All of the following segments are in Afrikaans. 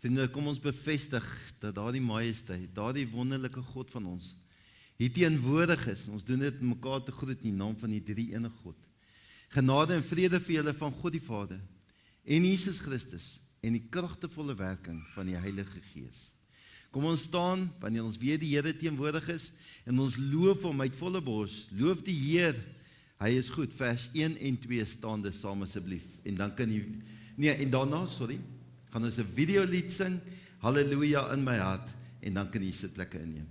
Vriende, kom ons bevestig dat daardie majesteit, daardie wonderlike God van ons, hier teenwoordig is. Ons doen dit mekaar te groet in die naam van die drie-enige God. Genade en vrede vir julle van God die Vader en Jesus Christus en die kragtevolle werking van die Heilige Gees. Kom ons staan, wanneer ons weet die Here teenwoordig is, en ons loof hom uit volle bors. Loof die Heer, hy is goed. Vers 1 en 2 staande saam asseblief. En dan kan jy, en daarna, gaan ons 'n videolied sing, Halleluja in my hart, en dan kan jy sitplekke inneem.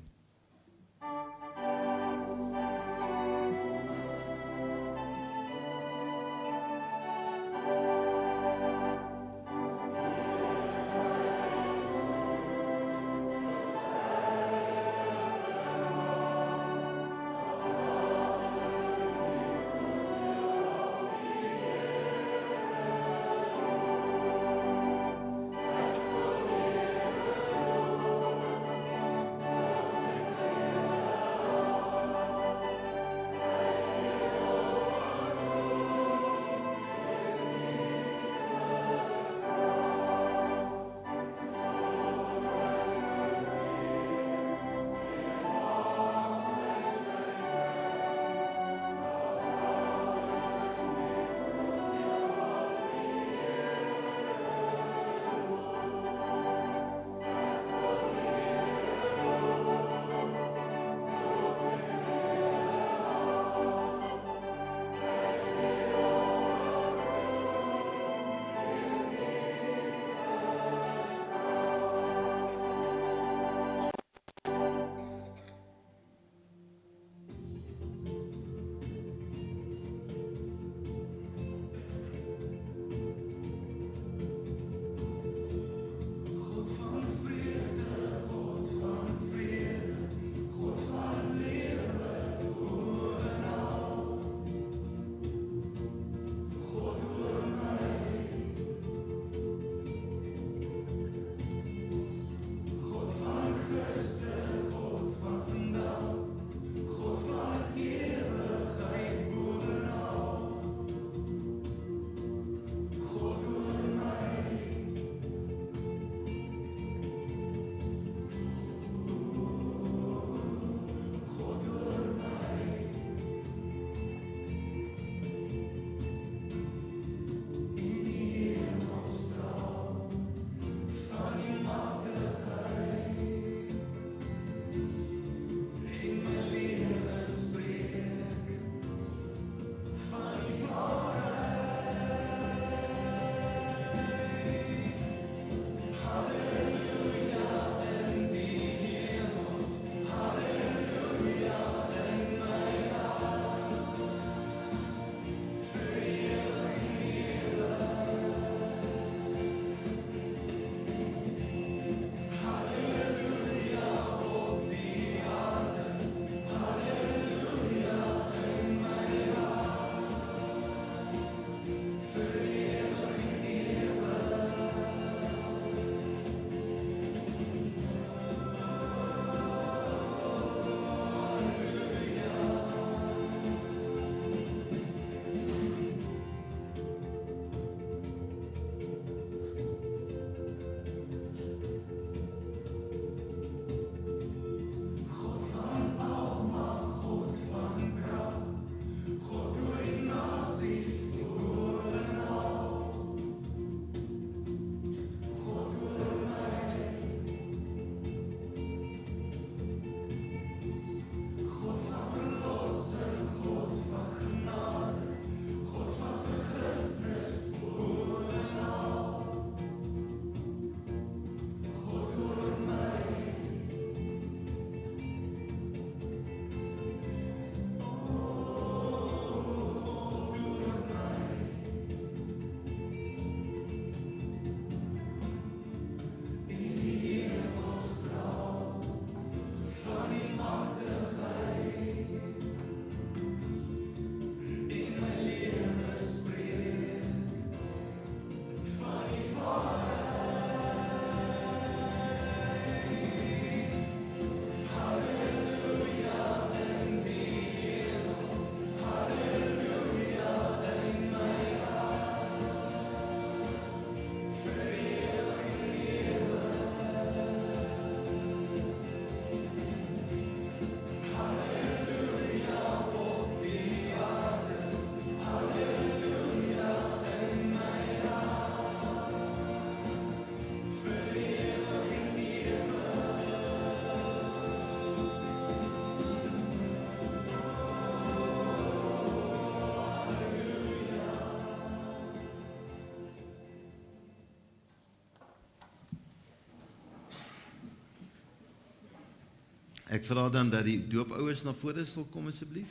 Ek vra dan dat die doopouers na vore sal kom asseblief.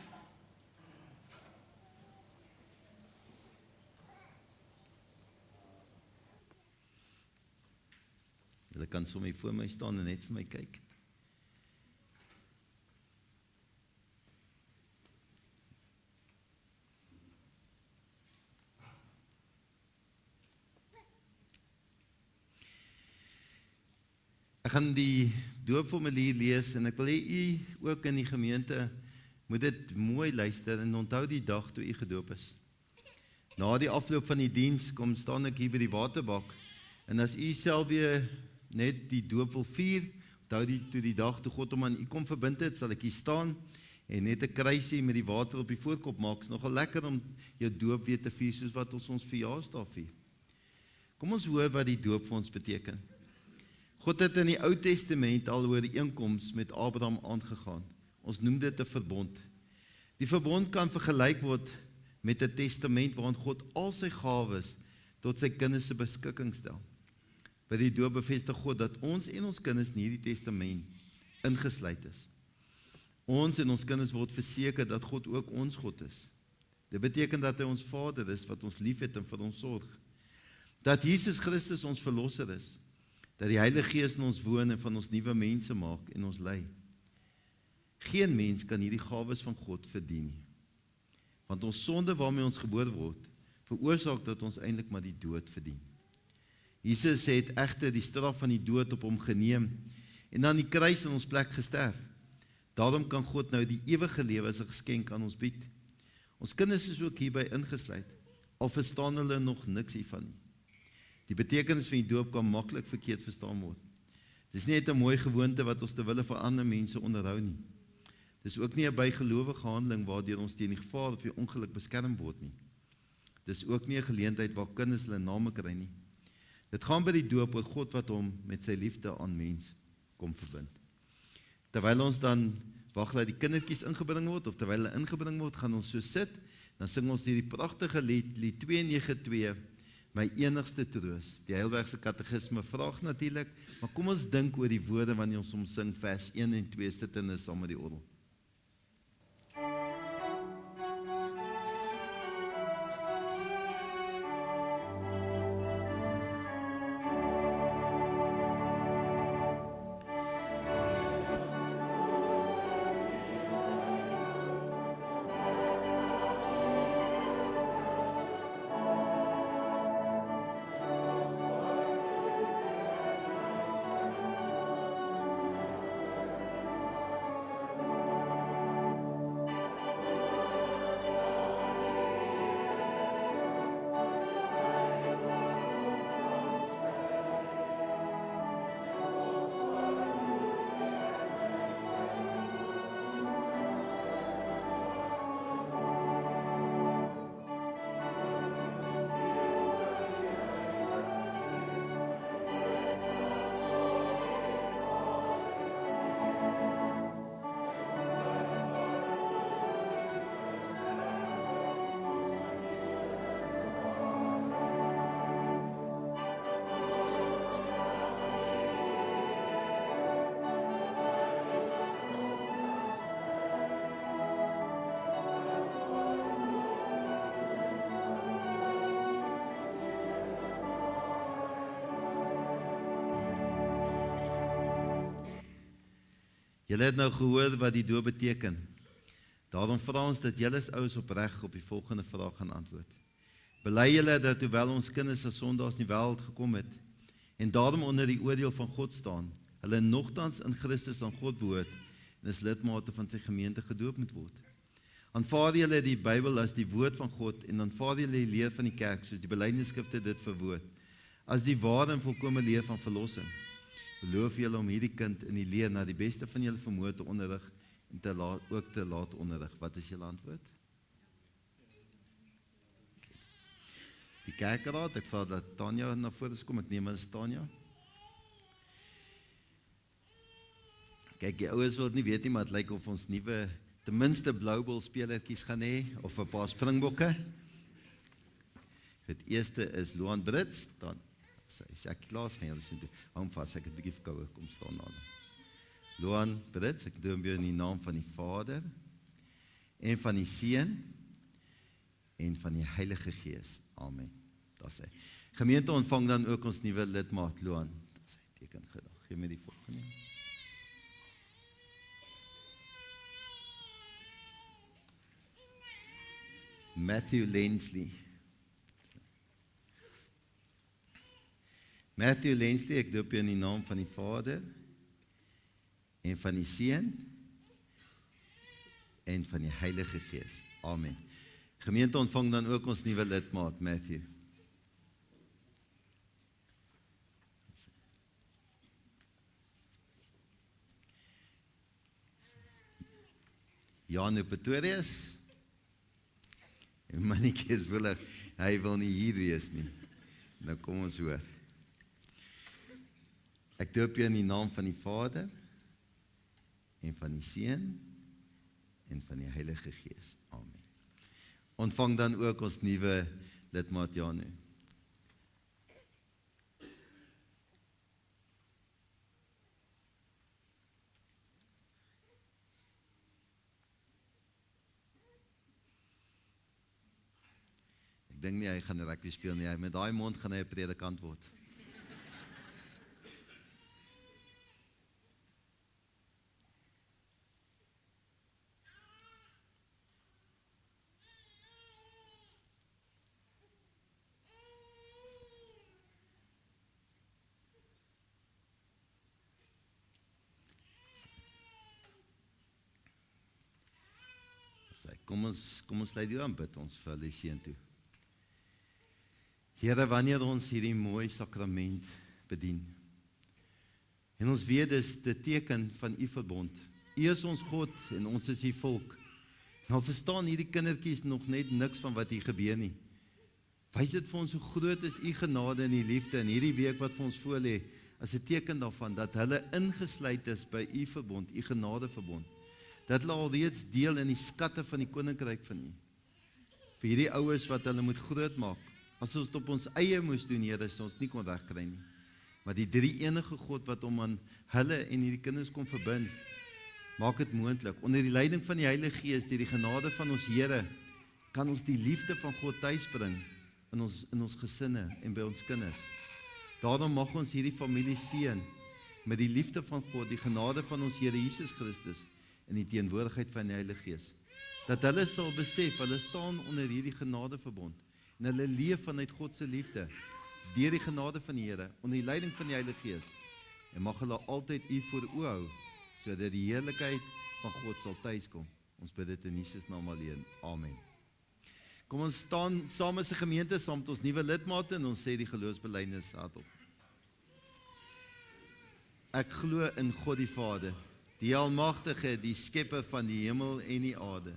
Julle kan sommer hier voor my staan en net vir my kyk. Ek gaan die doopformulier lees en ek wil hê u ook in die gemeente moet dit mooi luister en onthou die dag toe u gedoop is. Na die afloop van die diens kom staan ek hier by die waterbak en as u self weer net die doop wil vier, onthou die dag toe God hom aan u kom verbind het, sal ek hier staan en net 'n kruisie met die water op die voorkop maak. Is nogal lekker om jou doop weer te vier soos wat ons verjaarsdag vier. Kom ons hoor wat die doop vir ons beteken. God het in die Ou Testament al oor die ooreenkoms met Abraham aangegaan. Ons noem dit 'n verbond. Die verbond kan vergelyk word met 'n testament waarin God al sy gawes tot sy kinders se beskikking stel. By die doop bevestig God dat ons en ons kinders in hierdie testament ingesluit is. Ons en ons kinders word verseker dat God ook ons God is. Dit beteken dat hy ons Vader is wat ons liefhet en vir ons sorg. Dat Jesus Christus ons verlosser is. Dat die Heilige Gees in ons woon en van ons nuwe mense maak en ons lei. Geen mens kan hierdie gawes van God verdien nie. Want ons sonde waarmee ons gebore word, veroorsaak dat ons eintlik maar die dood verdien. Jesus het egter die straf van die dood op hom geneem en aan die kruis in ons plek gesterf. Daarom kan God nou die ewige lewe as 'n geskenk aan ons bied. Ons kinders is ook hierby ingesluit, al verstaan hulle nog niks hiervan nie. Die betekenis van die doop kan maklik verkeerd verstaan word. Dis nie net 'n mooi gewoonte wat ons ter wille van ander mense onderhou nie. Dis ook nie 'n bygelowige handeling waardeur ons teen die gevaar of die ongeluk beskerm word nie. Dis ook nie 'n geleentheid waar kinders hulle name kry nie. Dit gaan by die doop oor God wat hom met sy liefde aan mens kom verbind. Terwyl ons dan wag dat die kindertjies ingebring word of terwyl hulle ingebring word, gaan ons so sit, dan sing ons hierdie pragtige lied 292 My enigste troos. Die Heidelbergse Katekisme vraag natuurlik, maar kom ons dink oor die woorde wanneer ons hom sing vers 1 en 2 sittende saam met die orgel. Julle het nou gehoor wat die doop beteken. Daarom vra ons dat julle as ouers opreg op die volgende vraag gaan antwoord. Bely julle dat hoewel ons kinders as sondaars in die wêreld gekom het en daarom onder die oordeel van God staan, hulle nogtans in Christus aan God behoort en as lidmate van sy gemeente gedoop moet word? Aanvaar julle die Bybel as die woord van God en aanvaar julle die leer van die kerk soos die belydenisskrifte dit verwoord as die ware en volkomme leer van verlossing? Beloof julle om hierdie kind in die leer na die beste van julle vermoë te onderrig en ook te laat onderrig? Wat is julle antwoord? Die kerkraad, ek vra dat Tanya na vore kom, ek neem as Tanya. Kyk, die ouers wil nie weet nie, maar het lyk of ons nuwe, ten minste bloubol spelertjies gaan hê, of 'n paar springbokke. Het eerste is Loan Brits, dan sy Jackie Klaas gaan julle sien toe. Hou hom vas, ek het 'n bietjie verkoue, kom staan daar. Loan Brits, ek doop jou in die naam van die Vader, en van die Seun, en van die Heilige Gees. Amen. Daar sê. Gemeente ontvang dan ook ons nuwe lidmaat, Loan. Daar sê, teken gedag. Geef my die volgende. Matthew Lensley. Matthew Lensley, ek doop jou in die naam van die Vader, en van die Seun, en van die Heilige Gees. Amen. Gemeente ontvang dan ook ons nuwe lidmaat, Matthew. Janu Pretorius. En mannetjie is willig, hy wil nie hier wees nie. Nou kom ons hoor. Ek doop jou in die naam van die Vader, en van die Seun, en van die Heilige Gees. Amen. Ontvang dan ook ons nuwe lidmaat Janu. Ek dink nie hy gaan rugby speel nie, met daai mond gaan hy 'n predikant word. Kom ons sluit jou aan bid, ons vir die seën toe. Here, wanneer ons hierdie mooi sakrament bedien, en ons weet dis die teken van u verbond. U is ons God en ons is u volk. Nou verstaan hierdie kindertjies nog net niks van wat hier gebeur nie. Wys dit vir ons hoe groot is u genade en u liefde in hierdie week wat vir ons voorlê, as 'n teken daarvan dat hulle ingesluit is by u verbond, u genadeverbond. Dat hulle alreeds deel in die skatte van die koninkryk van u. Vir hierdie ouers wat hulle moet groot maak. As ons het op ons eie moes doen, Here, sou ons nie kon regkry nie. Maar die drie enige God wat hom aan hulle en hierdie kinders kon verbind, maak dit moontlik. Onder die leiding van die Heilige Gees, deur die genade van ons Here, kan ons die liefde van God tuisbring in ons gesinne en by ons kinders. Daarom mag ons hierdie familie seën met die liefde van God, die genade van ons Here Jesus Christus en die teenwoordigheid van die Heilige Gees. Dat hulle sal besef, hulle staan onder hierdie genadeverbond en hulle leef vanuit God se liefde deur die genade van die Here, onder die leiding van die Heilige Gees. En mag hulle altyd u voor oë hou, sodat die heerlikheid van God sal tuiskom. Ons bid dit in Jesus naam alleen. Amen. Kom ons staan saam as 'n gemeente, saam met ons nuwe lidmate en ons sê die geloofsbelijdenis hardop. Ek glo in God die Vader, die Almagtige, die Skepper van die hemel en die aarde,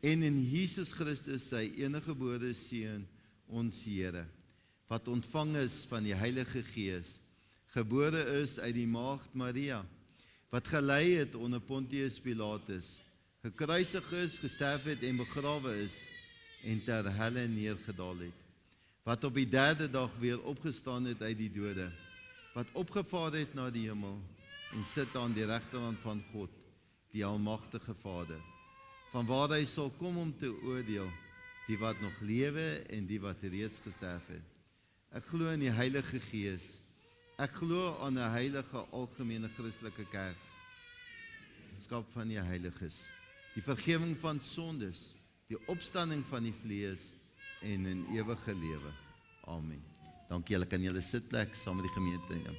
en in Jesus Christus, sy eniggebore Seun, ons Here, wat ontvang is van die Heilige Gees, gebore is uit die maagd Maria, wat gelei het onder Pontius Pilatus, gekruisig is, gesterf het en begrawe is, en ter helle neergedaal het, wat op die derde dag weer opgestaan het uit die dode, wat opgevaar het na die hemel, en sit aan die regterhand van God, die Almagtige Vader, van waar hy sal kom om te oordeel, die wat nog lewe en die wat reeds gesterf het. Ek glo in die Heilige Gees, ek glo aan 'n heilige algemene Christelike kerk, skap van die heiliges, die vergifnis van sondes, die opstanding van die vlees en 'n ewige lewe. Amen. Dankie, julle kan julle sitplek saam met die gemeente neem.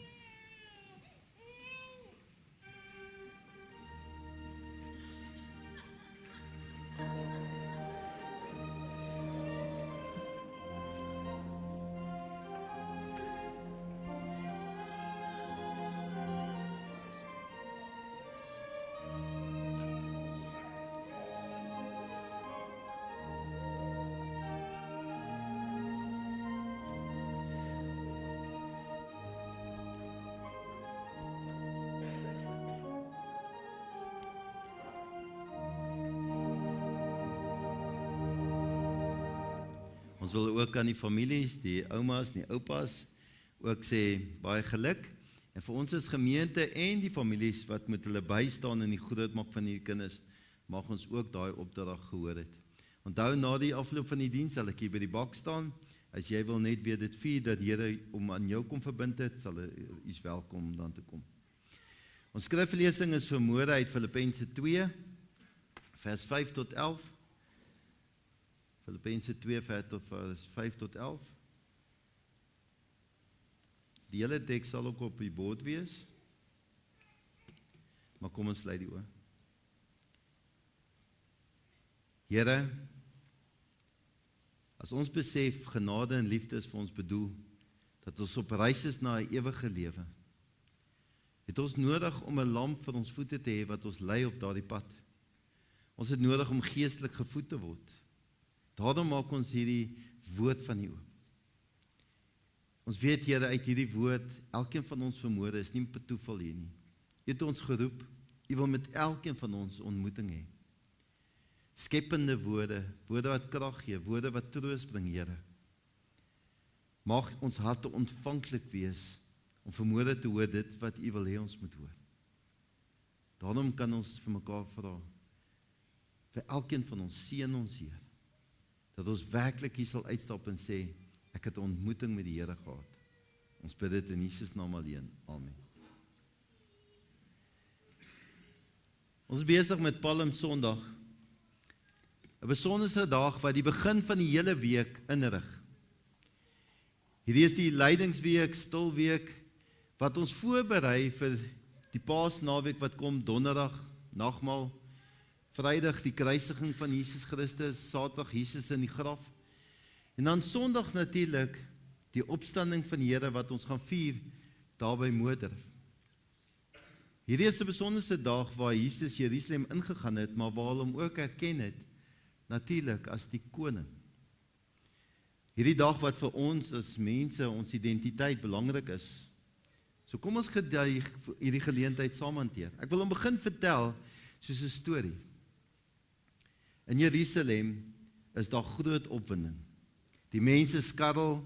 Ons wil ook aan die families, die oumas, die oupas, ook sê baie geluk En vir ons as gemeente en die families wat met hulle bystaan in die grootmaak van die kinders, mag ons ook daai opdrag gehoor het. Onthou, na die afloop van die diens sal ek hier by die bak staan. As jy wil net weer dit vier, dat Here om aan jou kom verbind het, sal jy is welkom om dan te kom. Ons skriflesing is vanmôre uit Filippense 2, vers 5 tot 11. Filippense 2, vers 5 tot 11. Die hele teks sal ook op die bord wees. Maar kom ons sluit die oë. Here, as ons besef genade en liefde is vir ons bedoel, dat ons op reis is na 'n ewige lewe, het ons nodig om 'n lamp vir ons voete te hê wat ons lei op daardie pad. Ons het nodig om geestelik gevoed te word. Daarom maak ons hierdie woord van U oop. Ons weet, Here, uit hierdie woord, elkeen van ons vermoede is nie per toeval hier nie. U het ons geroep, U wil met elkeen van ons ontmoeting hê. Skepende woorde, woorde wat krag gee, woorde wat troos bring, Here. Mag ons harte ontvanklik wees om vermoede te hoor dit wat U wil hê ons moet hoor. Daarom kan ons vir mekaar vra, vir elkeen van ons, seën ons, Heer, dat ons werklik hier sal uitstap en sê, ek het 'n ontmoeting met die Here gehad. Ons bid dit in Jesus naam alleen. Amen. Ons is besig met Palm Sondag, 'n besondere dag wat die begin van die hele week inrig. Hierdie is die lydingsweek, stilweek, wat ons voorberei vir die Paasnaweek wat kom, Donderdag, nagmaal, Vrydag die kruisiging van Jesus Christus, Saterdag Jesus in die graf, en dan Sondag natuurlik die opstanding van die Here wat ons gaan vier daar by Moordreef. Hierdie is 'n besondere dag waar Jesus Jerusalem ingegaan het, maar waar hulle hom ook erken het, natuurlik as die koning. Hierdie dag wat vir ons as mense, ons identiteit belangrik is. So kom ons hierdie geleentheid saam hanteer. Ek wil hom begin vertel soos 'n storie. In Jerusalem is daar groot opwinding. Die mense skarrel,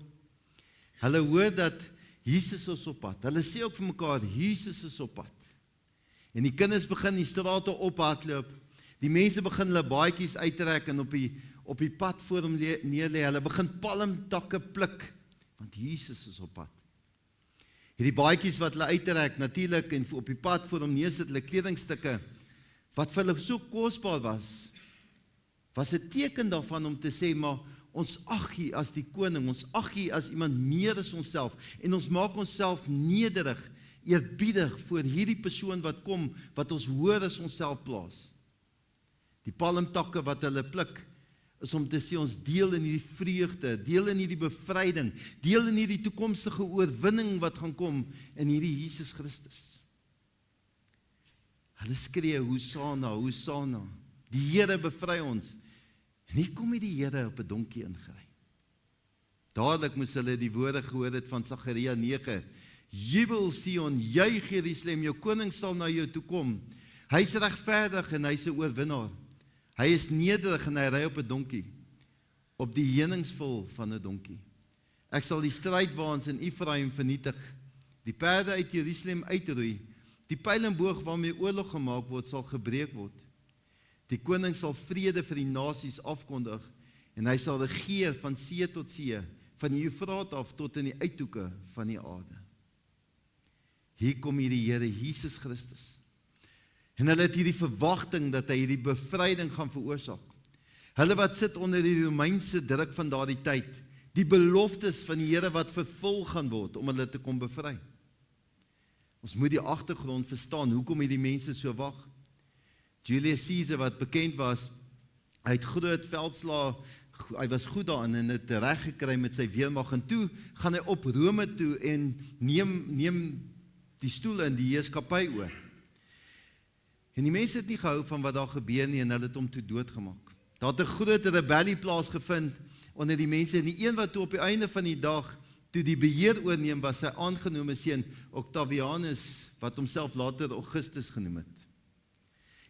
hulle hoor dat Jesus is op pad. Hulle sê ook vir mekaar, Jesus is op pad. En die kinders begin die strate ophardloop. Die mense begin hulle baadjies uittrek en op die pad voor hom neerlê. Hulle begin palmtakke pluk, want Jesus is op pad. Hierdie baadjies wat hulle uittrek, natuurlik, en op die pad voor hom neersit hulle kledingstukke, wat vir hulle so kosbaar was 'n teken daarvan om te sê, maar ons ag hier as die koning, ons ag hier as iemand meer as onsself, en ons maak onsself nederig, eerbiedig voor hierdie persoon wat kom, wat ons hoor as onsself plaas. Die palmtakke wat hulle pluk, is om te sê ons deel in hierdie vreugde, deel in hierdie bevryding, deel in hierdie toekomstige oorwinning wat gaan kom in hierdie Jesus Christus. Hulle skree, Hosanna, Hosanna, die Here bevry ons. En hier kom die Here op 'n donkie ingery. Dadelik moes hulle die woorde gehoor het van Sagaria 9, Jubel Sion, juig Jerusalem, jou koning sal na jou toe kom. Hy is regverdig en hy is 'n oorwinnaar. Hy is nederig en hy ry op 'n donkie, op die heuningsvul van 'n donkie. Ek sal die strydwaans in Efraim vernietig, die perde uit Jerusalem uitroei, die pyl en boog waarmee oorlog gemaak word, sal gebreek word. Die koning sal vrede vir die nasies afkondig, en hy sal regeer van see tot see, van die Eufraat af tot in die uithoeke van die aarde. Hier kom hierdie Here Jesus Christus. En hulle het hierdie verwagting dat hy hierdie bevryding gaan veroorsaak. Hulle wat sit onder die Romeinse druk van daardie tyd, die beloftes van die Here wat vervul gaan word om hulle te kom bevry. Ons moet die agtergrond verstaan, hoekom hierdie mense so wag. Julius Caesar, wat bekend was, hy het groot veldslae, hy was goed daarin en het reg gekry met sy weermag, en toe gaan hy op Rome toe en neem die stoel in die heerskappy oor. En die mense het nie gehou van wat daar gebeur nie, en hulle het hom toe doodgemaak. Daar het 'n groot rebellie plaasgevind onder die mense, en die een wat toe op die einde van die dag toe die beheer oorneem, was sy aangenome seun Octavianus, wat homself later Augustus genoem het.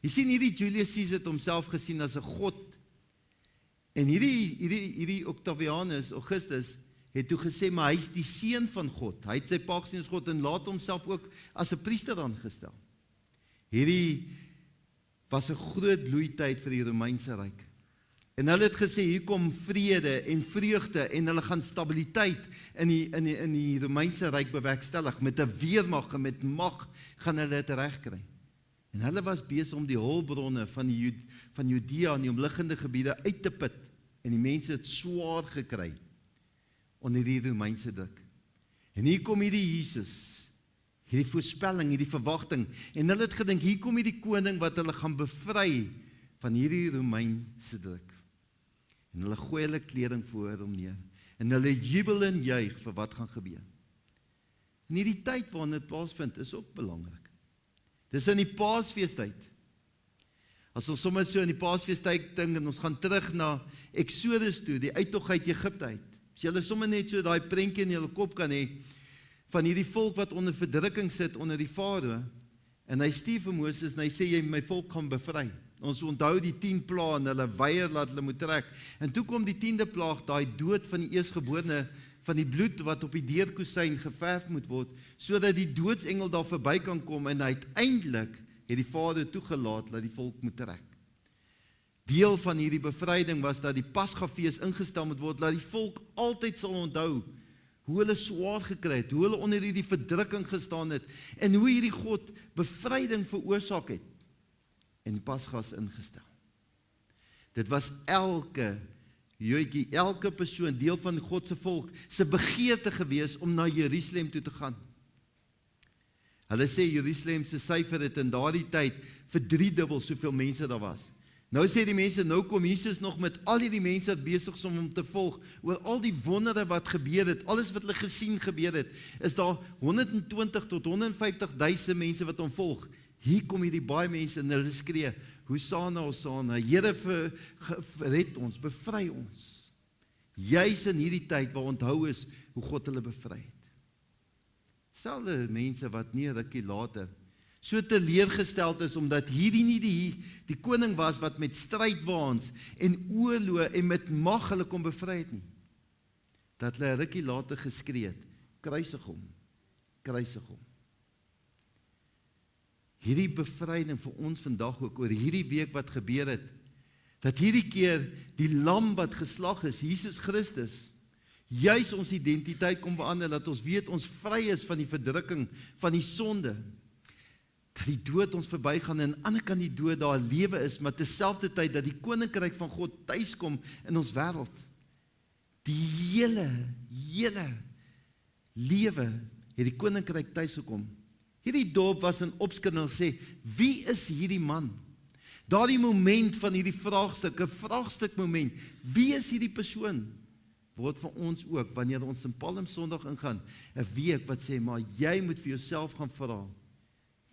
Jy sien, hierdie Julius Caesar het homself gesien as 'n god, en hierdie Octavianus, Augustus, het toe gesê, maar hy is die seun van God. Hy het sy pa gesien as God en laat homself ook as 'n priester aangestel. Hierdie was 'n groot bloeityd vir die Romeinse ryk. En hulle het gesê, hier kom vrede en vreugde en hulle gaan stabiliteit in die Romeinse ryk bewerkstellig. Met 'n weermag en met mag gaan hulle dit regkry. En hulle was besig om die hulpbronne van Judea en die omliggende gebiede uit te put. En die mense het swaar gekry onder die Romeinse druk. En hier kom hierdie Jesus, hierdie voorspelling, hierdie verwagting. En hulle het gedink, hier kom hierdie koning wat hulle gaan bevry van hierdie Romeinse druk. En hulle gooi hulle kleding voor hom neer. En hulle jubel en juig vir wat gaan gebeur. En hierdie tyd waarin dit plaasvind is ook belangrik. Dis in die Paasfeestyd. As ons sommer so in die Paasfeestyd dink en ons gaan terug na Exodus toe, die uittog uit Egipte uit. As julle sommer net so daai prentjie in julle kop kan hê van hierdie volk wat onder verdrukking sit onder die Farao, en hy stuur vir Moses en hy sê jy my volk gaan bevry. Ons onthou die 10 plaae en hulle weier laat hulle moet trek. En toe kom die 10de plaag, daai dood van die eersgeborene, van die bloed wat op die deurkusyn geverf moet word, sodat die doodsengel daar verby kan kom en uiteindelik het die Vader toegelaat dat die volk moet trek. Deel van hierdie bevryding was dat die Pasgafees ingestel moet word, dat die volk altyd sal onthou hoe hulle swaar gekry het, hoe hulle onder hierdie verdrukking gestaan het, en hoe hierdie God bevryding veroorsaak het, en die Pasgas ingestel. Dit was elke persoon, deel van God se volk, se begeerte gewees om na Jerusalem toe te gaan. Hulle sê Jerusalem se syfer het in daardie tyd verdriedubbel soveel mense daar was. Nou sê die mense, nou kom Jesus nog met al die mense wat besig is om hom te volg, oor al die wondere wat gebeur het, alles wat hulle gesien gebeur het, is daar 120 tot 150.000 mense wat hom volg. Hier kom hierdie baie mense en hulle skree, Hosanna, Hosanna, Here red ons, bevry ons. Juis in hierdie tyd waar onthou is hoe God hulle bevry het. Selfde mense wat nie 'n rukkie later so teleurgesteld is, omdat hierdie nie die koning was wat met strydwaans en oorloë en met mag hulle kon bevry het nie. Dat hulle 'n rukkie later geskree het, kruisig hom, kruisig hom. Hierdie bevryding vir ons vandag ook, oor hierdie week wat gebeur het, dat hierdie keer die lam wat geslag is, Jesus Christus, juis ons identiteit kom verander, dat ons weet ons vry is van die verdrukking, van die sonde, dat die dood ons verbygaan, en aan die ander kant die dood daar lewe is, maar terselfdertyd dat die koninkryk van God tuiskom in ons wêreld. Die hele lewe het die koninkryk tuisgekom. Hierdie dorp was in opskudding en sê, wie is hierdie man? Daardie moment van hierdie vraagstuk, 'n vraagstuk moment, wie is hierdie persoon? Word vir ons ook, wanneer ons in Palmsondag ingaan, 'n week wat sê, maar jy moet vir jouself gaan vra,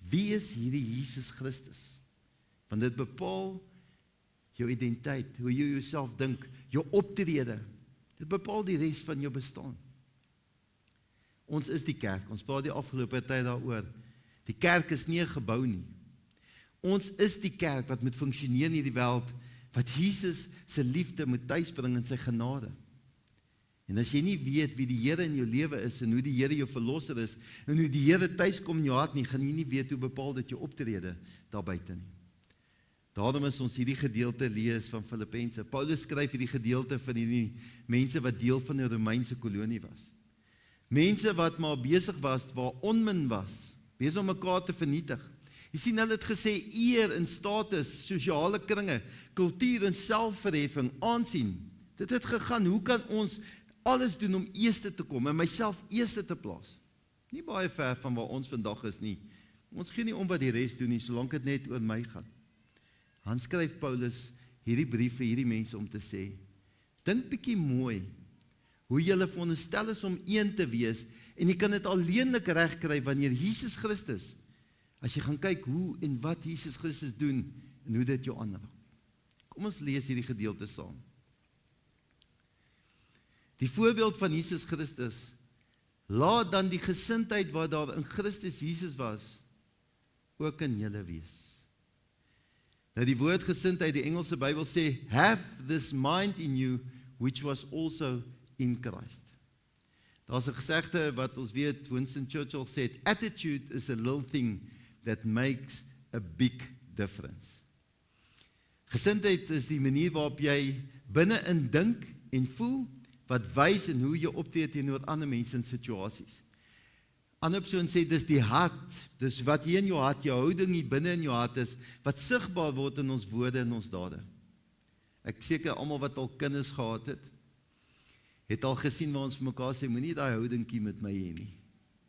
wie is hierdie Jesus Christus? Want dit bepaal jou identiteit, hoe jy jouself dink, jou optrede. Dit bepaal die res van jou bestaan. Ons is die kerk, ons praat die afgelope tyd daaroor. Die kerk is nie 'n gebou nie. Ons is die kerk wat moet funksioneer in hierdie wêreld, wat Jesus se liefde moet tuisbring in sy genade. En as jy nie weet wie die Here in jou lewe is, en hoe die Here jou verlosser is, en hoe die Here tuiskom in jou hart nie, gaan jy nie weet hoe bepaal dit jou optrede daar buite nie. Daarom is ons hierdie gedeelte lees van Filippense. Paulus skryf hierdie gedeelte van hierdie mense wat deel van 'n Romeinse kolonie was. Mense wat maar besig was, waar onmin was, besig om mekaar te vernietig. Jy sien, hulle het gesê, eer en status, sosiale kringe, kultuur en selfverheffing, aansien. Dit het gegaan, hoe kan ons alles doen om eerste te kom, en myself eerste te plaas? Nie baie ver van waar ons vandag is nie. Ons gee nie om wat die res doen nie, solank dit net oor my gaan. Dan skryf Paulus hierdie brief vir hierdie mense om te sê, dink bietjie mooi, hoe julle veronderstel is om een te wees, en jy kan dit alleenlik regkry wanneer Jesus Christus, as jy gaan kyk hoe en wat Jesus Christus doen, en hoe dit jou aanraak. Kom ons lees hierdie gedeelte saam. Die voorbeeld van Jesus Christus, laat dan die gesindheid wat daar in Christus Jesus was, ook in julle wees. Nou die woord gesindheid, die Engelse Bybel sê, have this mind in you, which was also in Christ. Daar's 'n gesegde wat ons weet, Winston Churchill sê, attitude is a little thing that makes a big difference. Gesindheid is die manier waarop jy binne-in dink en voel, wat wys in hoe jy optree teenoor ander mense in situasies. Ander persoon sê, dis die hart, dis wat hier in jou hart, jou houding hier binne in jou hart is, wat sigbaar word in ons woorde en ons dade. Ek seker almal wat al kinders gehad het al gesien waar ons vir mekaar sê, moenie daai houdingkie met my hê nie.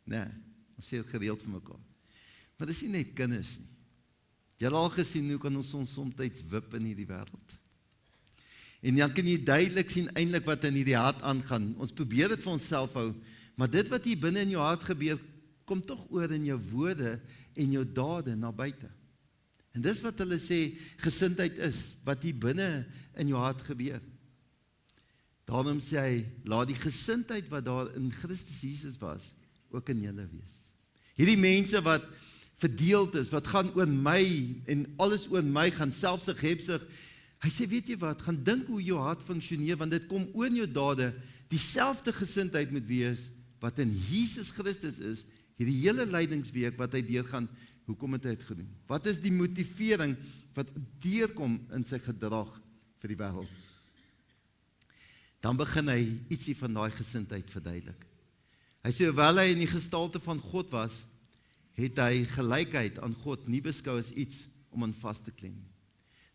Nee, ons sê het gereeld vir mekaar. Maar dis nie net kinders nie. Jy het al gesien hoe kan ons soms wip in hierdie wêreld. En dan kan jy duidelik sien eintlik wat in hierdie hart aangaan. Ons probeer dit vir onsself hou, maar dit wat hier binne in jou hart gebeur, kom tog oor in jou woorde en jou dade na buite. En dis wat hulle sê gesindheid is, wat hier binne in jou hart gebeur. Daarom sê hy, laat die gesindheid wat daar in Christus Jesus was, ook in julle wees. Hierdie mense wat verdeeld is, wat gaan oor my en alles oor my, gaan selfsug, hebsug. Hy sê, weet jy wat, gaan dink hoe jou hart funksioneer, want dit kom oor in jou dade, dieselfde gesindheid moet wees, wat in Jesus Christus is, hierdie hele lydingsweek wat hy deurgaan, hoekom het hy het gedoen? Wat is die motivering wat deurkom in sy gedrag vir die wêreld? Dan begin hy ietsie van daai gesindheid verduidelik. Hy sê, hoewel hy in die gestalte van God was, het hy gelykheid aan God nie beskou as iets om aan vas te klem.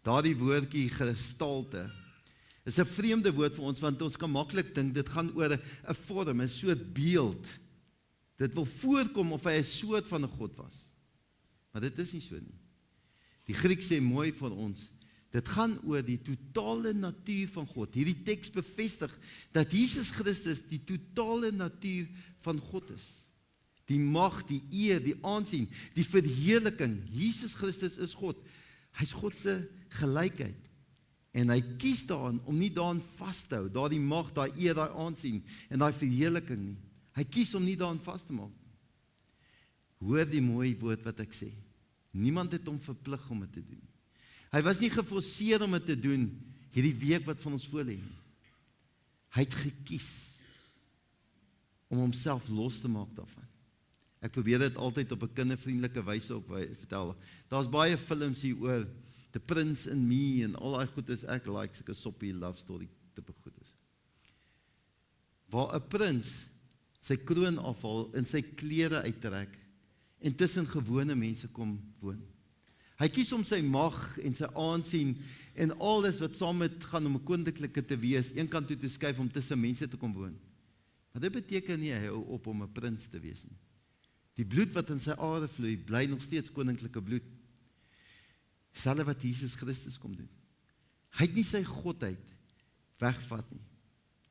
Daardie woordjie gestalte is 'n vreemde woord vir ons, want ons kan maklik dink, dit gaan oor 'n vorm, 'n soort beeld. Dit wil voorkom of hy 'n soort van 'n God was. Maar dit is nie so nie. Die Griek sê mooi vir ons, dit gaan oor die totale natuur van God. Hierdie teks bevestig dat Jesus Christus die totale natuur van God is. Die mag, die eer, die aansien, die verheerliking. Jesus Christus is God. Hy is God se gelykheid. En hy kies daaraan om nie daaraan vas te hou, daardie mag, daai eer, daai aansien en daai verheerliking nie. Hy kies om nie daaraan vas te maak. Hoor die mooi woord wat ek sê. Niemand het hom verplig om dit te doen. Hy was nie geforseer om dit te doen hierdie week wat van ons voor lê nie. Hy het gekies om homself los te maak daarvan. Ek probeer dit altyd op 'n kindervriendelike wyse op vertel. Daar's baie films hier oor The Prince and Me en al daai goed is ek like sulke soppie love story tipe goed is. Waar 'n prins sy kroon afhaal en sy klere uittrek en tussen gewone mense kom woon. Hy kies om sy mag en sy aansien en alles wat saam met gaan om 'n koninklike te wees, een kant toe te skuif om tussen mense te kom woon. Maar dit beteken nie hy hou op om 'n prins te wees nie. Die bloed wat in sy are vloei, bly nog steeds koninklike bloed. Selfs wat Jesus Christus kom doen. Hy het nie sy godheid wegvat nie.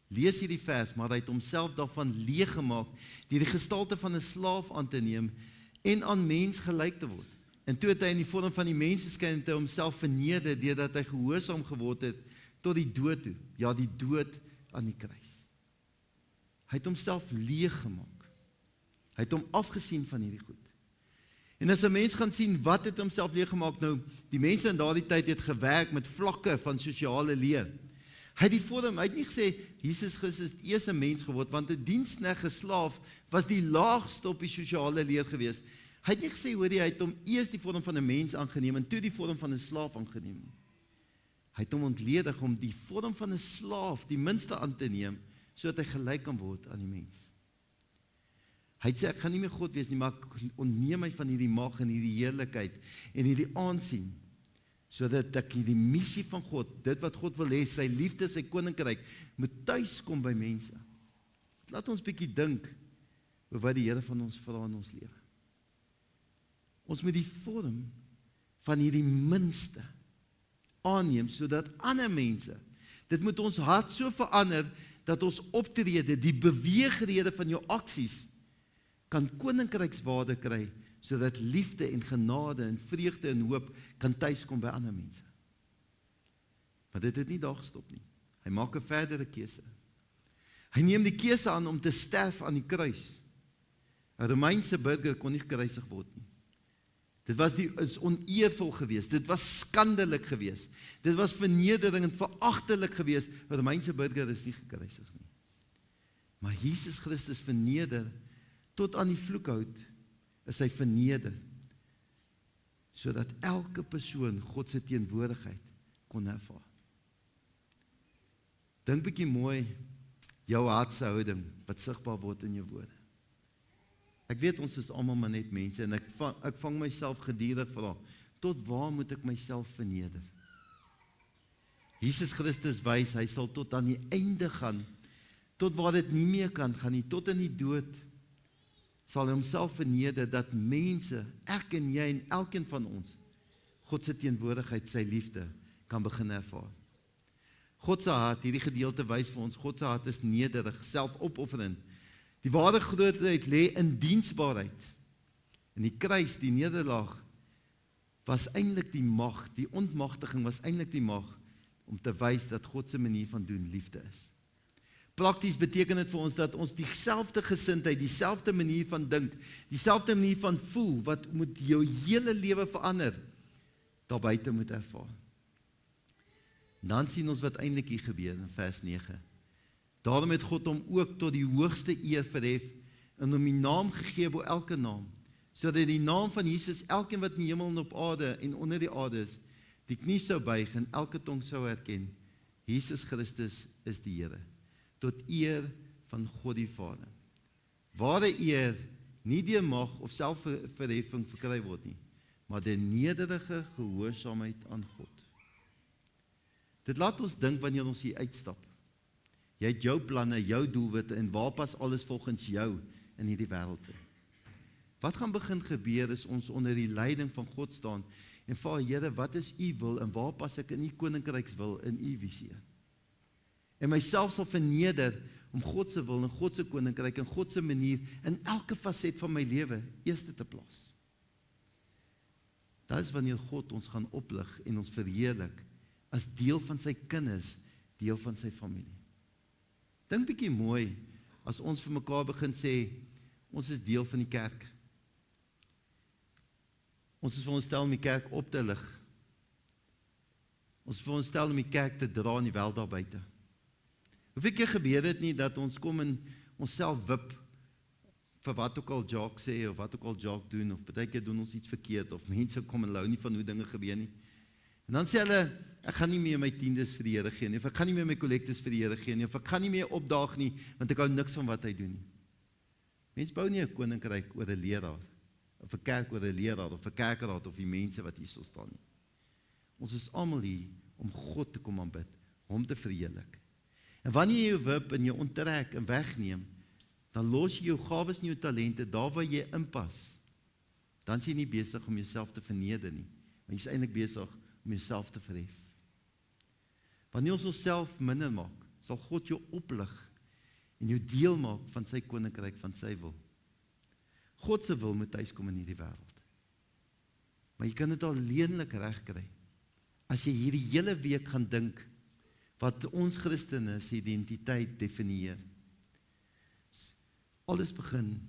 Lees hierdie vers, maar hy het homself daarvan leeg gemaak, deur die gestalte van 'n slaaf aan te neem en aan mens gelyk te word. En toe het hy in die vorm van die mens verskyn en homself verneder deurdat hy gehoorsaam geword het tot die dood toe. Ja, die dood aan die kruis. Hy het homself leeg gemaak. Hy het hom afgesien van hierdie goed. En as 'n mens gaan sien wat het homself leeg gemaak nou, die mense in daardie tyd het gewerk met vlakke van sosiale leer. Hy het die vorm, hy het nie gesê Jesus Christus het eers 'n mens geword, want 'n diensknegt geslaaf was die laagste op die sosiale leer gewees. Hy het nie gesê hoor hy het hom eers die vorm van 'n mens aangeneem en toe die vorm van 'n slaaf aangeneem nie. Hy het hom ontledig om die vorm van 'n slaaf, die minste aan te neem, sodat hy gelyk kan word aan die mens. Hy het sê ek gaan nie meer God wees nie, maar ek ontneem my van hierdie mag en hierdie heerlikheid en hierdie aansien, sodat ek hierdie missie van God, dit wat God wil hê, sy liefde, sy koninkryk, moet tuis kom by mense. Laat ons bietjie dink oor wat die Here van ons vra in ons lewe. Ons moet die vorm van hierdie minste aanneem, sodat ander mense, dit moet ons hart so verander, dat ons optrede, die beweegrede van jou aksies, kan koninkrykswaarde kry, sodat liefde en genade en vreugde en hoop kan tuiskom by ander mense. Maar dit het nie daar gestop nie. Hy maak 'n verdere keuse. Hy neem die keuse aan om te sterf aan die kruis. 'n Romeinse burger kon nie gekruisig word nie. Dit is oneervol geweest, dit was skandelik geweest, dit was vernedering en veragtelik geweest. 'n Romeinse burger is nie gekruisig nie. Maar Jesus Christus verneder, tot aan die vloekhout, is hy verneder, sodat elke persoon God se teenwoordigheid kon ervaar. Dink bietjie mooi, jou hartse houding, wat sigbaar word in jou woorde. Ek weet ons is almal maar net mense, en ek vang myself gedurig vra, tot waar moet ek myself verneder? Jesus Christus wys, hy sal tot aan die einde gaan, tot waar dit nie meer kan gaan nie, tot in die dood, sal hy homself verneder, dat mense, ek en jy en elkeen van ons, God se teenwoordigheid, sy liefde, kan begin ervaar. God se hart, hierdie gedeelte wys vir ons, God se hart is nederig, selfopofferend. Die ware grootheid lê in diensbaarheid. En die kruis, die nederlaag, was eintlik die mag, die ontmagtiging was eintlik die mag, om te wys dat God se manier van doen liefde is. Prakties beteken dit vir ons dat ons dieselfde gesindheid, dieselfde manier van dink, dieselfde manier van voel, wat moet jou hele lewe verander, daar buite moet ervaar. Dan sien ons wat eintlik hier gebeur in vers 9. Daarom het God hom ook tot die hoogste eer verhef, en hom die naam gegee bo elke naam, sodat die naam van Jesus elkeen wat in die hemel en op aarde en onder die aarde is, die knie sou buig en elke tong sou erken, Jesus Christus is die Here, tot eer van God die Vader. Ware eer nie deur mag of selfverheffing verkry word nie, maar deur nederige gehoorsaamheid aan God. Dit laat ons dink wanneer ons hier uitstap. Jy het jou planne, jou doelwitte, en waar pas alles volgens jou in hierdie wêreld in? Wat gaan begin gebeur as ons onder die leiding van God staan en vra, Here, wat is u wil en waar pas ek in u koninkryks wil, in u visie? En myself sal verneder om God se wil en God se koninkryk en God se manier in elke faset van my lewe eerste te plaas. Dit is wanneer God ons gaan oplig en ons verheerlik as deel van sy kinders, deel van sy familie. Dink bietjie mooi as ons vir mekaar begin sê, ons is deel van die kerk. Ons is veronderstel om die kerk op te lig. Ons is veronderstel om die kerk te dra in die wêreld daar buite. Hoeveel keer gebeur dit nie dat ons kom en onsself wip vir wat ook al Jacques sê, of wat ook al Jacques doen, of baie keer doen ons iets verkeerd, of mense kom en hou nie van hoe dinge gebeur nie. En dan sê hulle, ek gaan nie meer my tiendes vir die Here gee nie, of ek gaan nie meer my kollektes vir die Here gee nie, of ek gaan nie meer opdaag nie, want ek hou niks van wat hy doen nie. Mens bou nie 'n koninkryk oor 'n leraar, of 'n kerk oor 'n leraar, of 'n kerkraad, of die mense wat hier so staan nie. Ons is almal hier om God te kom aanbid, hom te verheerlik. En wanneer jy jou wip en jou onttrek en wegneem, dan los jy jou gawes en jou talente daar waar jy inpas. Dan is jy nie besig om jouself te verneder nie, maar jy is eintlik besig om jouself te verhef. Wanneer ons onsself minder maak, sal God jou oplig en jou deel maak van sy koninkryk, van sy wil. God se wil moet tuiskom in hierdie wêreld. Maar jy kan dit alleenlik regkry as jy hierdie hele week gaan dink wat ons Christene se identiteit definieer. Alles begin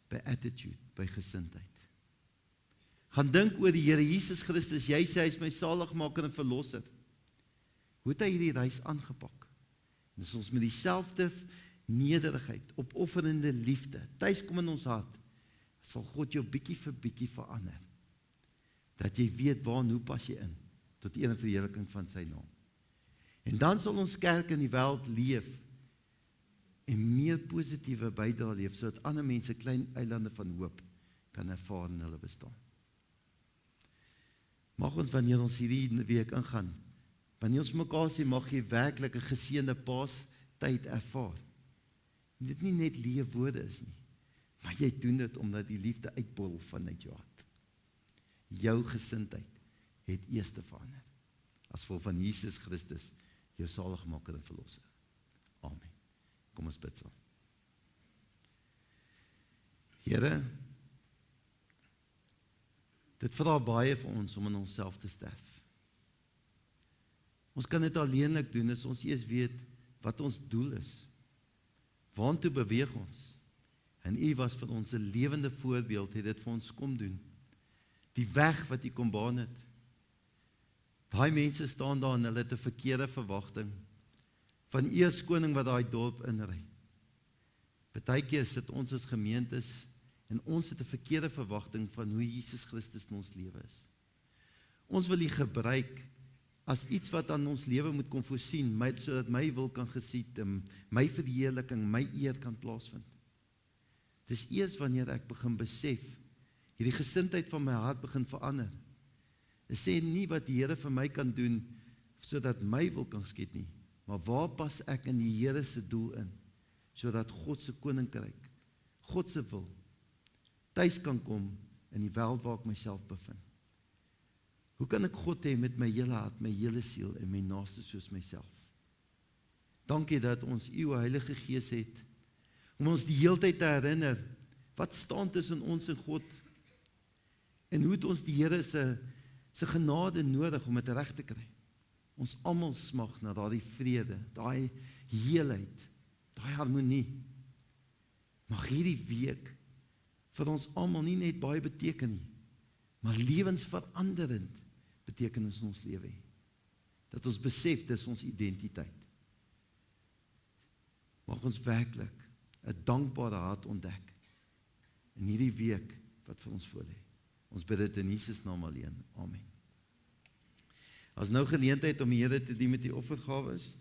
by attitude, by gesindheid. Gaan dink oor die Here Jesus Christus, jy sê hy is my saligmaker en verlosser. Hoe het hy hierdie reis aangepak? En as ons met dieselfde nederigheid, opofferende liefde, tuiskom in ons hart, sal God jou bietjie vir bietjie verander. Dat jy weet waar en hoe pas jy in, tot eer en verheerliking van sy naam. En dan sal ons kerk in die wêreld leef, en meer positiewe bydrae leef, sodat ander mense klein eilande van hoop kan ervaar in hulle bestaan. Mag ons, wanneer ons hierdie week ingaan, wanneer ons mekaar sê, mag jy werklik 'n geseënde Paastyd ervaar. En dit nie net leë woorde is nie, maar jy doen dit omdat die liefde uitbol vanuit jou hart. Jou gesindheid het eers te verander, as gevolg van Jesus Christus, jou saligmaker en verlosser. Amen. Kom ons bid saam. Here, dit vra baie vir ons om in onsself te sterf. Ons kan dit alleenlik doen as ons eers weet wat ons doel is. Waartoe beweeg ons? En U was vir ons 'n lewende voorbeeld, het dit vir ons kom doen. Die weg wat U kom baan het. Daai mense staan daar en hulle het 'n verkeerde verwagting van eers koning wat daai dorp inry. Partykeer sit ons as gemeentes en ons het 'n verkeerde verwagting van hoe Jesus Christus in ons lewe is. Ons wil die gebruik as iets wat aan ons lewe moet kom voorsien, sodat my wil kan geskied, my verheerliking, my eer kan plaasvind. Dis eers wanneer ek begin besef, hierdie gesindheid van my hart begin verander. Ek sê nie wat die Here vir my kan doen, sodat my wil kan geskied nie, maar waar pas ek in die Here se doel in, sodat God se koninkryk, God se wil, tuis kan kom in die wêreld waar ek myself bevind. Hoe kan ek God hê met my hele hart, my hele siel en my naaste soos myself? Dankie dat ons U Heilige Gees het, om ons die heeltyd te herinner, wat staan tussen ons en God, en hoe het ons die Here se genade nodig om dit reg te kry. Ons almal smag na daardie vrede, daai heelheid, daai harmonie. Mag hierdie week vir ons almal nie net baie beteken nie, maar lewensveranderend betekenis in ons lewe hê. Dat ons besef dis ons identiteit. Mag ons werklik 'n dankbare hart ontdek in hierdie week wat vir ons voorlê. Ons bid dit in Jesus naam alleen. Amen. As nou geleentheid om die Here te dien met die offergawes.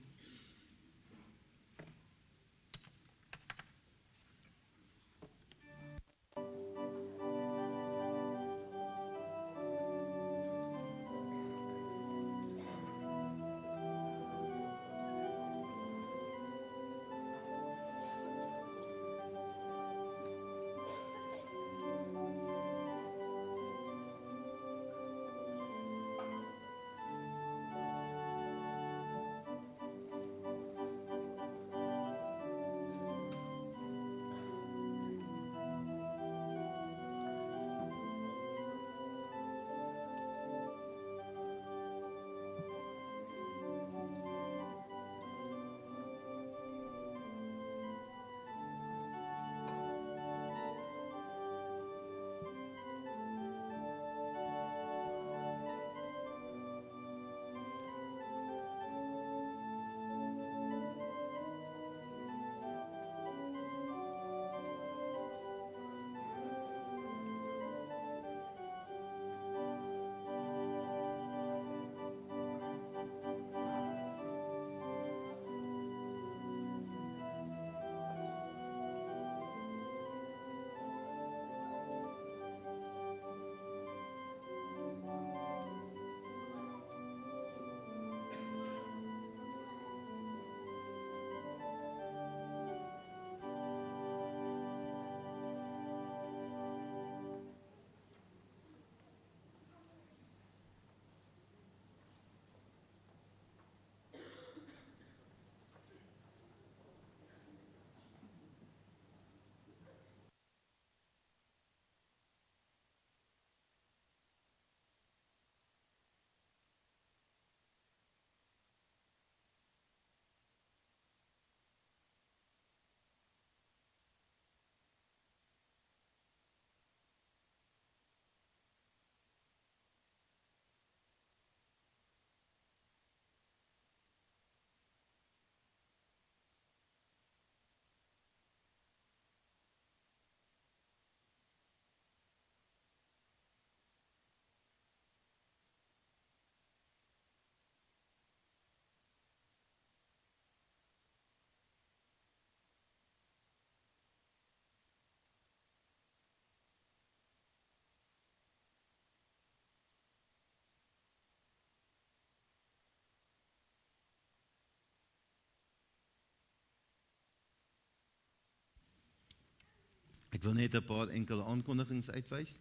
Ek wil net 'n paar enkele aankondigings uitwys.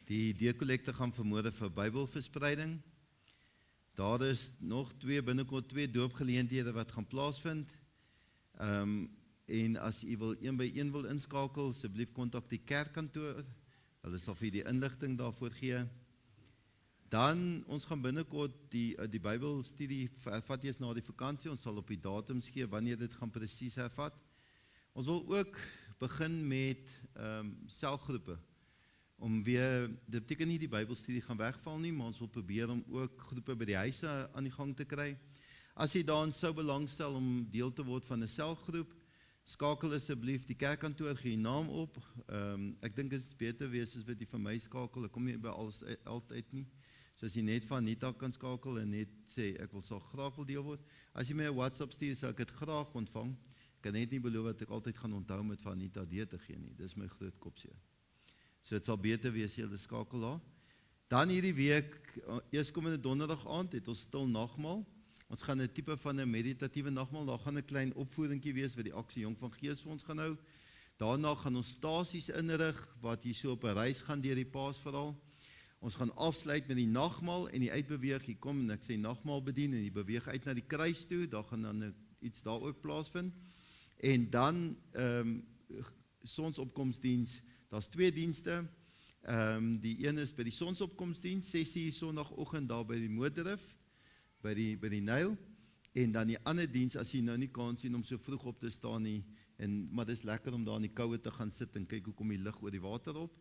Die deurkollekte gaan vanmôre vir Bybelverspreiding. Daar is nog binnekort twee doopgeleenthede wat gaan plaasvind. En as u wil een by een wil inskakel, asseblief kontak die kerkkantoor. Hulle sal vir die inligting daarvoor gee. Dan, ons gaan binnekort die Bybelstudie hervat eers na die vakansie. Ons sal op die datums gee wanneer dit gaan presies hervat. Ons wil ook begin met selgroepe. Om weer, dit beteken nie die Bybelstudie gaan wegval nie, maar ons wil probeer om ook groepe by die huise aan die gang te kry. As jy dan sou belangstel om deel te word van 'n selgroep, Skakel asseblief die kerkkantoor, gee je naam op. Ek dink dit is beter wees as wat jy vir my skakel. Ek kom nie by alles altyd nie. So as jy net van Anita kan skakel en net sê ek wil so graag wil deel word. As jy my 'n WhatsApp stuur, sal ek dit graag ontvang. Ek kan net nie beloof dat ek altyd gaan onthou met van Anita deur te gee nie. Dis my groot kopseer. So dit sal beter wees jy hulle skakel daar. Dan hierdie week, eerskomende donderdag aand, het ons stil nagmaal. Ons gaan 'n tipe van 'n meditatiewe nagmaal, daar gaan 'n klein opvoedingkie wees wat die Aksie Jong van Gees vir ons gaan hou. Daarna gaan ons stasies inrig wat hier so op 'n reis gaan deur die Paasverhaal. Ons gaan afsluit met die nagmaal en die uitbeweeg. Hier kom en ek sê nagmaal bedien en die beweeg uit na die kruis toe. Daar gaan dan iets daar ook plaasvind. En dan sonsopkomsdiens. Daar's 2 dienste. Die een is by die sonsopkomsdiens 6:00 Sondagoggend daar by die Moordrif. By die Nyl, en dan die ander diens, as jy nou nie kan sien om so vroeg op te staan nie, maar dit is lekker om daar in die koue te gaan sit en kyk hoe kom die lig oor die water op,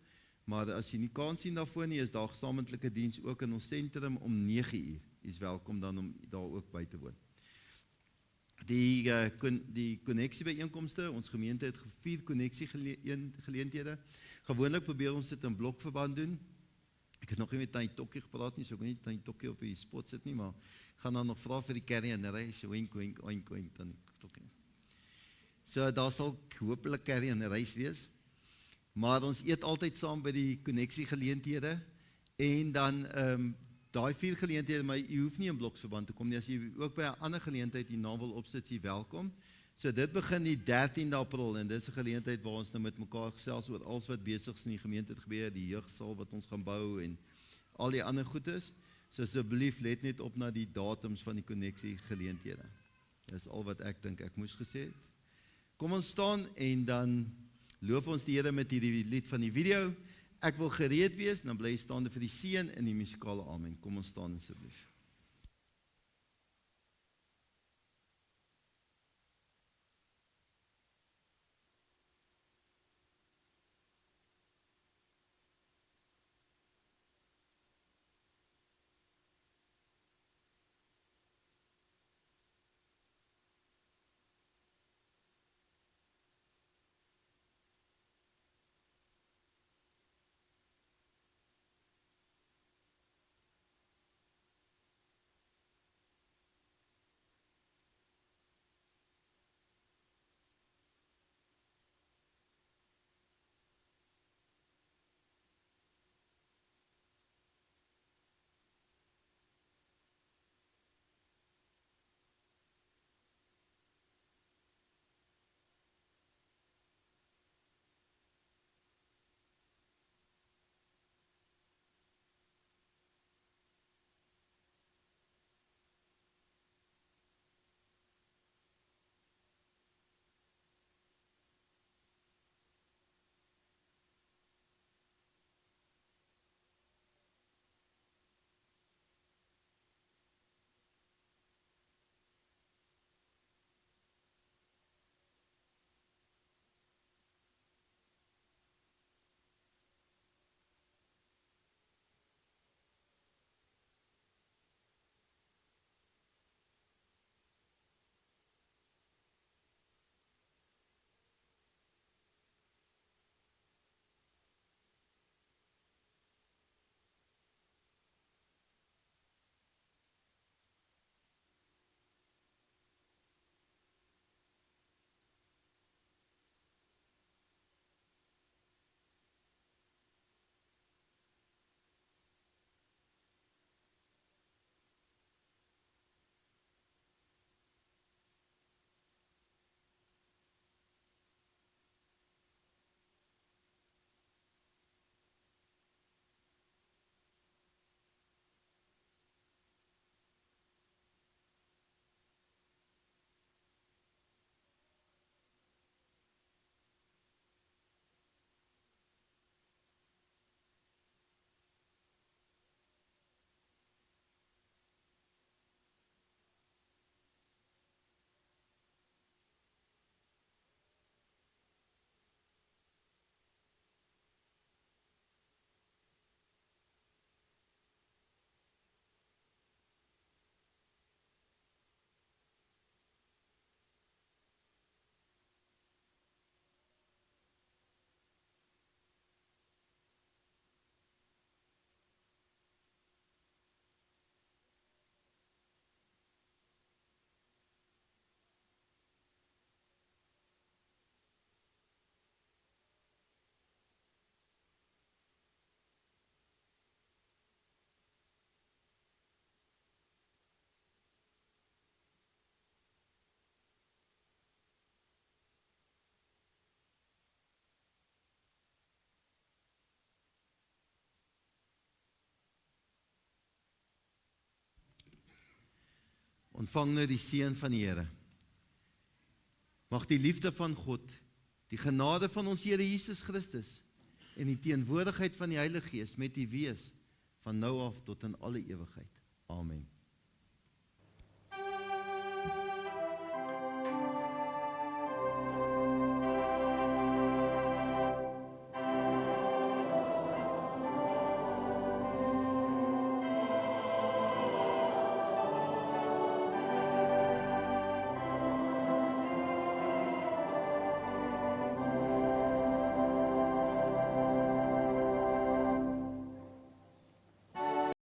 maar as jy nie kan sien daarvoor nie, is daar gesamentlike diens ook in ons sentrum om 9:00, jy is welkom dan om daar ook by te woon. Die konneksiebyeenkomste, ons gemeente het 4 konneksiegeleenthede, gewoonlik probeer ons dit in blokverband doen. Ek het nog nie met Tannie Tokkie gepraat nie, so ek wil nie Tannie Tokkie op die spot sit nie, maar ek gaan dan nog vra vir die kerry en reis, wink, wink, oink, oink, Tannie Tokkie. So daar sal hopelik kerry en reis wees, maar ons eet altyd saam by die konneksiegeleenthede, en dan daai 4 geleenthede, maar jy hoef nie in bloksverband te kom nie, as jy ook by 'n ander geleentheid die naam wil opsit, jy welkom. So dit begin die 13de April en dit is 'n geleentheid waar ons nou met mekaar gesels oor alles wat besig is in die gemeente het gebeur, die jeugsaal wat ons gaan bou en al die ander goedes. So asseblief let net op na die datums van die koneksie geleenthede. Dis al wat ek dink ek moes gesê het. Kom ons staan en dan loof ons die Here met hierdie lied van die video. Ek wil gereed wees, dan bly staande vir die seën in die musikale amen. Kom ons staan asseblief. ontvang nou die seën van die Here. Mag die liefde van God, die genade van ons Here Jesus Christus en die teenwoordigheid van die Heilige Gees met u wees van nou af tot in alle ewigheid. Amen.